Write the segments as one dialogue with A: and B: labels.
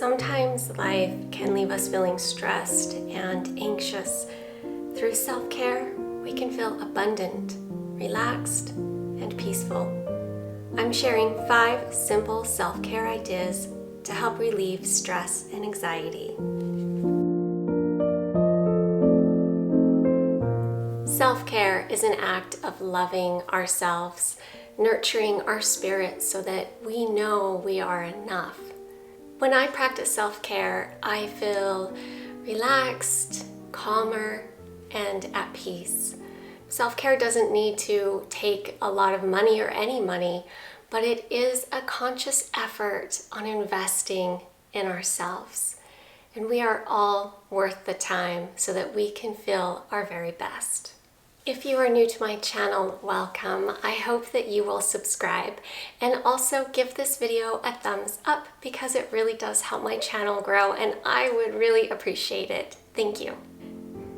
A: Sometimes life can leave us feeling stressed and anxious. Through self-care, we can feel abundant, relaxed, and peaceful. I'm sharing 5 simple self-care ideas to help relieve stress and anxiety. Self-care is an act of loving ourselves, nurturing our spirit so that we know we are enough. When I practice self-care, I feel relaxed, calmer, and at peace. Self-care doesn't need to take a lot of money or any money, but it is a conscious effort on investing in ourselves. And we are all worth the time so that we can feel our very best. If you are new to my channel, welcome. I hope that you will subscribe and also give this video a thumbs up because it really does help my channel grow and I would really appreciate it. Thank you.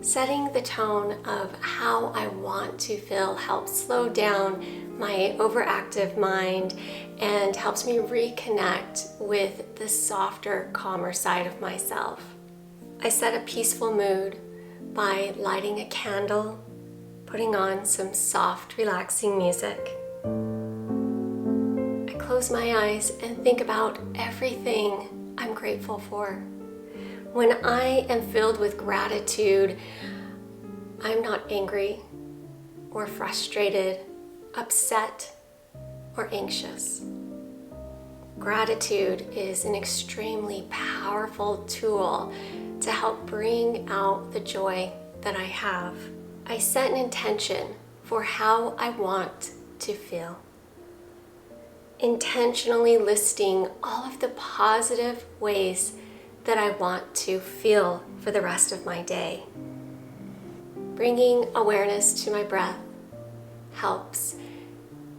A: Setting the tone of how I want to feel helps slow down my overactive mind and helps me reconnect with the softer, calmer side of myself. I set a peaceful mood by lighting a candle, putting on some soft, relaxing music. I close my eyes and think about everything I'm grateful for. When I am filled with gratitude, I'm not angry or frustrated, upset, or anxious. Gratitude is an extremely powerful tool to help bring out the joy that I have. I set an intention for how I want to feel. Intentionally listing all of the positive ways that I want to feel for the rest of my day. Bringing awareness to my breath helps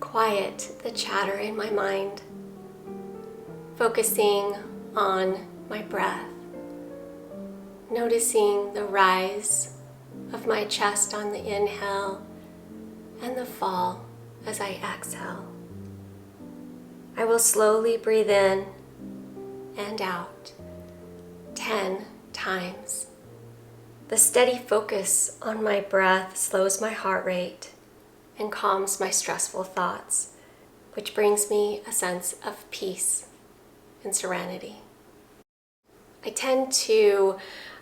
A: quiet the chatter in my mind. Focusing on my breath. Noticing the rise of my chest on the inhale and the fall as I exhale. I will slowly breathe in and out 10 times. The steady focus on my breath slows my heart rate and calms my stressful thoughts, which brings me a sense of peace and serenity. I tend to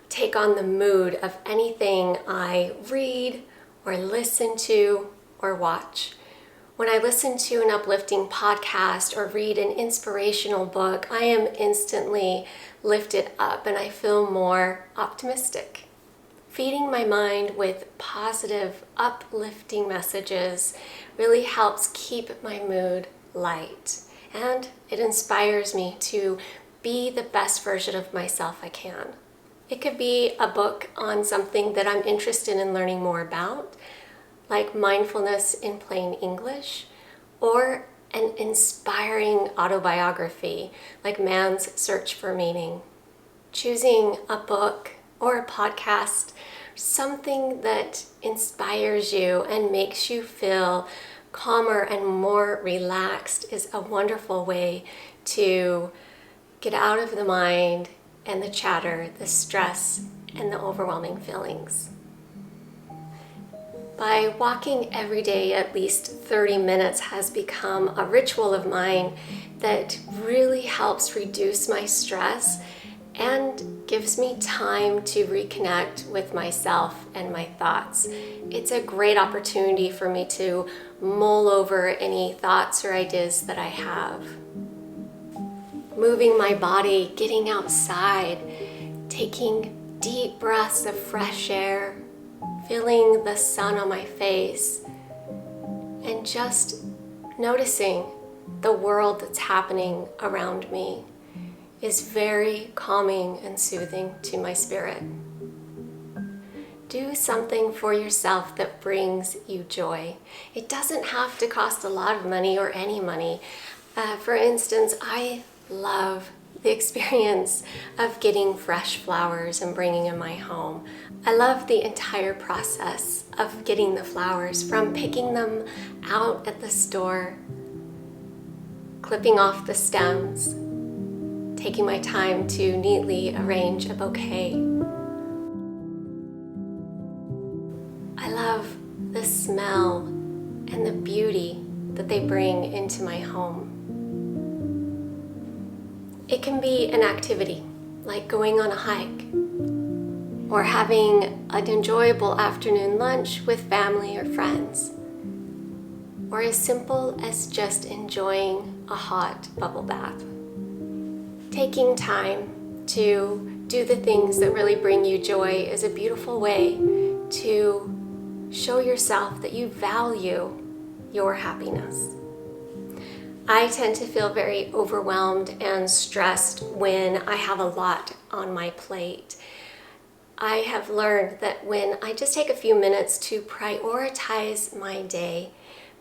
A: take on the mood of anything I read or listen to or watch. When I listen to an uplifting podcast or read an inspirational book, I am instantly lifted up and I feel more optimistic. Feeding my mind with positive, uplifting messages really helps keep my mood light, and it inspires me to be the best version of myself I can. It could be a book on something that I'm interested in learning more about, like mindfulness in plain English, or an inspiring autobiography, like Man's Search for Meaning. Choosing a book or a podcast, something that inspires you and makes you feel calmer and more relaxed is a wonderful way to get out of the mind and the chatter, the stress, and the overwhelming feelings. By walking every day at least 30 minutes has become a ritual of mine that really helps reduce my stress and gives me time to reconnect with myself and my thoughts. It's a great opportunity for me to mull over any thoughts or ideas that I have. Moving my body, getting outside, taking deep breaths of fresh air, feeling the sun on my face, and just noticing the world that's happening around me is very calming and soothing to my spirit. Do something for yourself that brings you joy. It doesn't have to cost a lot of money or any money. For instance, I love the experience of getting fresh flowers and bringing in my home. I love the entire process of getting the flowers, from picking them out at the store, clipping off the stems, taking my time to neatly arrange a bouquet. I love the smell and the beauty that they bring into my home. It can be an activity, like going on a hike, or having an enjoyable afternoon lunch with family or friends, or as simple as just enjoying a hot bubble bath. Taking time to do the things that really bring you joy is a beautiful way to show yourself that you value your happiness. I tend to feel very overwhelmed and stressed when I have a lot on my plate. I have learned that when I just take a few minutes to prioritize my day,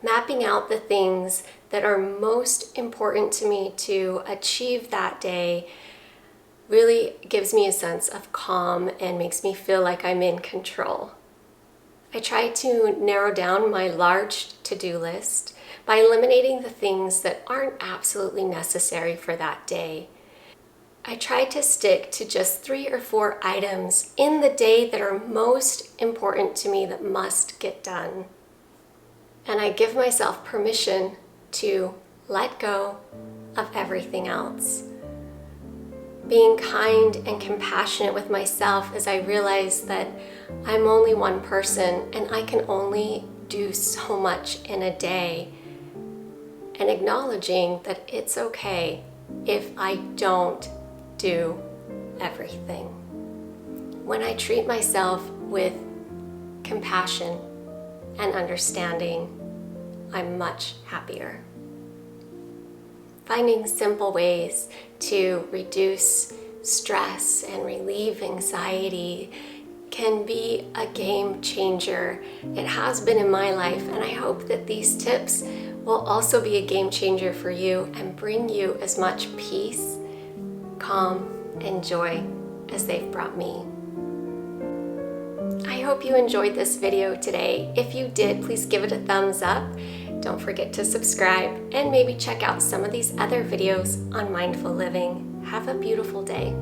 A: mapping out the things that are most important to me to achieve that day really gives me a sense of calm and makes me feel like I'm in control. I try to narrow down my large to-do list by eliminating the things that aren't absolutely necessary for that day. I try to stick to just 3 or 4 items in the day that are most important to me that must get done. And I give myself permission to let go of everything else. Being kind and compassionate with myself as I realize that I'm only one person and I can only do so much in a day. And acknowledging that it's okay if I don't do everything. When I treat myself with compassion and understanding, I'm much happier. Finding simple ways to reduce stress and relieve anxiety can be a game changer. It has been in my life, and I hope that these tips will also be a game changer for you and bring you as much peace, calm, and joy as they've brought me. I hope you enjoyed this video today. If you did, please give it a thumbs up. Don't forget to subscribe and maybe check out some of these other videos on mindful living. Have a beautiful day.